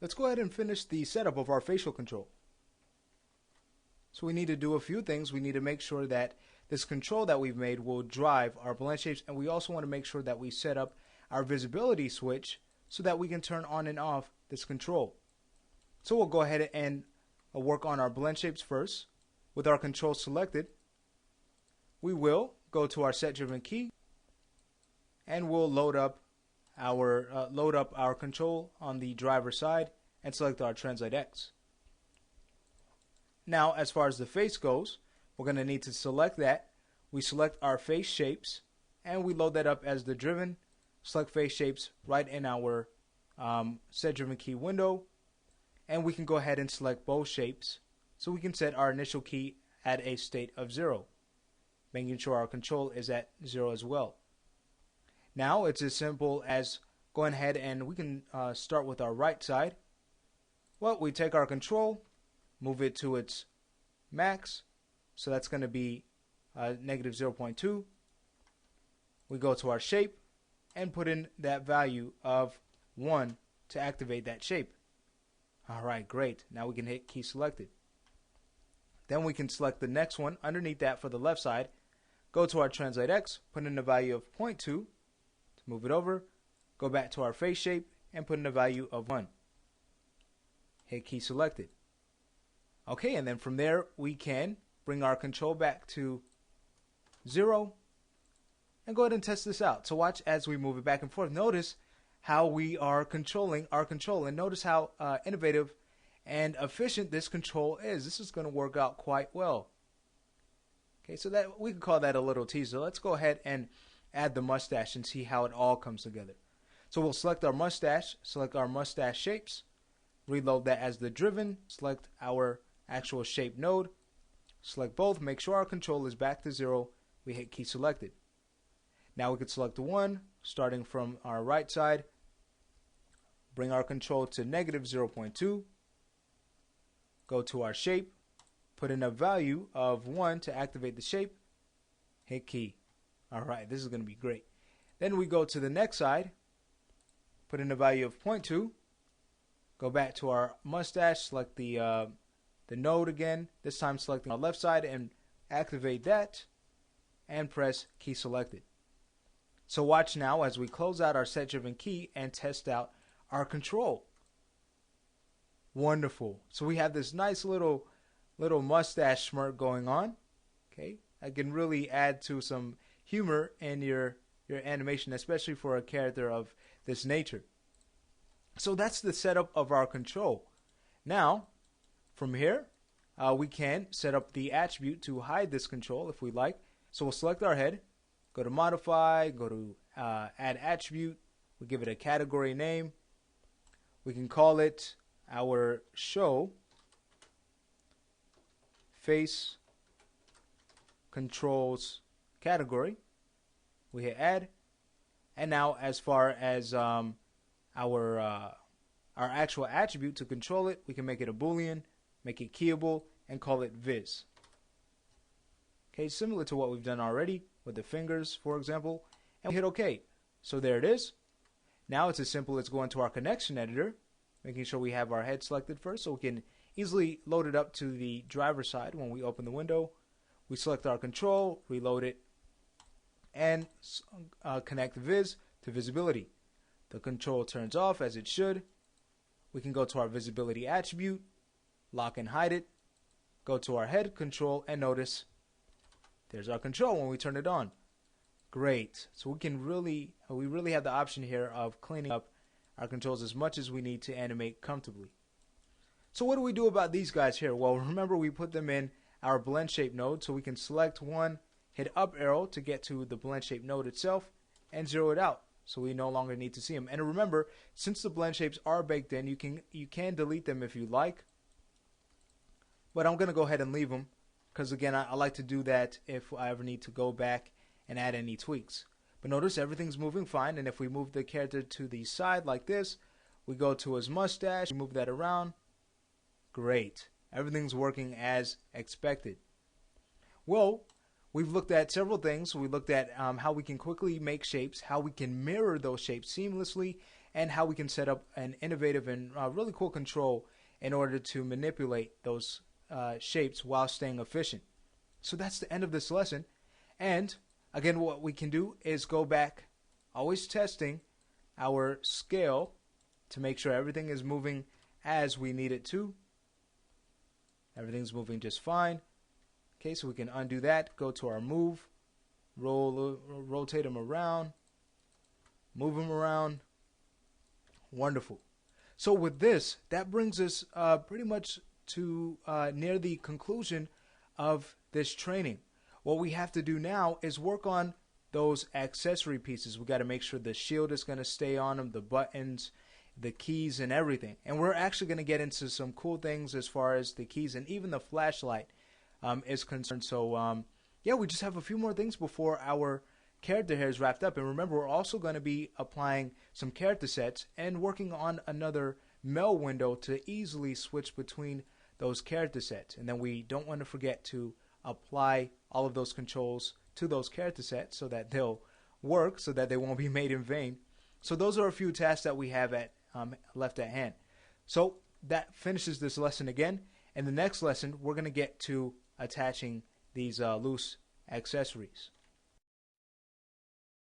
Let's go ahead and finish the setup of our facial control. So we need to do a few things. We need to make sure that this control that we've made will drive our blend shapes, and we also want to make sure that we set up our visibility switch so that we can turn on and off this control. So we'll go ahead and work on our blend shapes first. With our control selected, we will go to our set driven key and we'll load up our control on the driver side and select our Translate X. Now, as far as the face goes, we're going to need to select that. We select our face shapes and we load that up as the driven. Select face shapes right in our set driven key window, and we can go ahead and select both shapes so we can set our initial key at a state of 0, making sure our control is at 0 as well. Now it's as simple as going ahead and we can start with our right side. Well, we take our control, move it to its max, so that's going to be negative 0.2. We go to our shape and put in that value of 1 to activate that shape. Alright, great. Now we can hit key selected. Then we can select the next one underneath that for the left side. Go to our Translate X, put in a value of 0.2 to move it over. Go back to our face shape and put in a value of 1. Hit key selected. Okay, and then from there we can bring our control back to 0 and go ahead and test this out. So watch as we move it back and forth. Notice how we are controlling our control, and notice how innovative and efficient this control is. This is going to work out quite well. Okay, so that we can call that a little teaser. Let's go ahead and add the mustache and see how it all comes together. So we'll select our mustache shapes, reload that as the driven, select our actual shape node, select both, make sure our control is back to 0, we hit key selected. Now we could select the one, starting from our right side, bring our control to negative 0.2, go to our shape, put in a value of 1 to activate the shape, hit key. Alright, this is going to be great. Then we go to the next side, put in a value of 0.2, go back to our mustache, select the node again, this time selecting our left side and activate that, and press key selected. So watch now as we close out our set driven key and test out our control. Wonderful. So we have this nice little mustache smirk going on. Okay, I can really add to some humor in your animation, especially for a character of this nature. So that's the setup of our control. Now, from here, we can set up the attribute to hide this control if we like. So we'll select our head, go to modify, go to add attribute, we'll give it a category name. We can call it our show face controls category. We hit add, and now as far as our actual attribute to control it, we can make it a boolean, make it keyable, and call it viz. Okay, similar to what we've done already with the fingers, for example, and we hit OK. So there it is. Now it's as simple as going to our connection editor, making sure we have our head selected first so we can easily load it up to the driver side when we open the window. We select our control, reload it, and connect viz to visibility. The control turns off as it should. We can go to our visibility attribute, lock and hide it, go to our head control, and notice there's our control when we turn it on. Great. So we really have the option here of cleaning up our controls as much as we need to animate comfortably. So what do we do about these guys here? Well, remember we put them in our blend shape node, so we can select one, hit up arrow to get to the blend shape node itself, and zero it out so we no longer need to see them. And remember, since the blend shapes are baked in, you can delete them if you like, but I'm going to go ahead and leave them because again I like to do that if I ever need to go back and add any tweaks. But notice everything's moving fine, and if we move the character to the side like this, we go to his mustache, move that around. Great. Everything's working as expected. Well, we've looked at several things. We looked at how we can quickly make shapes, how we can mirror those shapes seamlessly, and how we can set up an innovative and really cool control in order to manipulate those shapes while staying efficient. So that's the end of this lesson. And again, what we can do is go back, always testing our scale to make sure everything is moving as we need it to. Everything's moving just fine. Okay, so we can undo that, go to our move, rotate them around, move them around. Wonderful. So with this, that brings us pretty much to near the conclusion of this training. What we have to do now is work on those accessory pieces. We got to make sure the shield is going to stay on them, the buttons, the keys, and everything. And we're actually going to get into some cool things as far as the keys and even the flashlight is concerned. So yeah, we just have a few more things before our character here is wrapped up. And remember, we're also going to be applying some character sets and working on another mail window to easily switch between those character sets. And then we don't want to forget to apply all of those controls to those character sets so that they'll work, so that they won't be made in vain. So those are a few tasks that we have left at hand. So that finishes this lesson again. In the next lesson, we're going to get to attaching these loose accessories.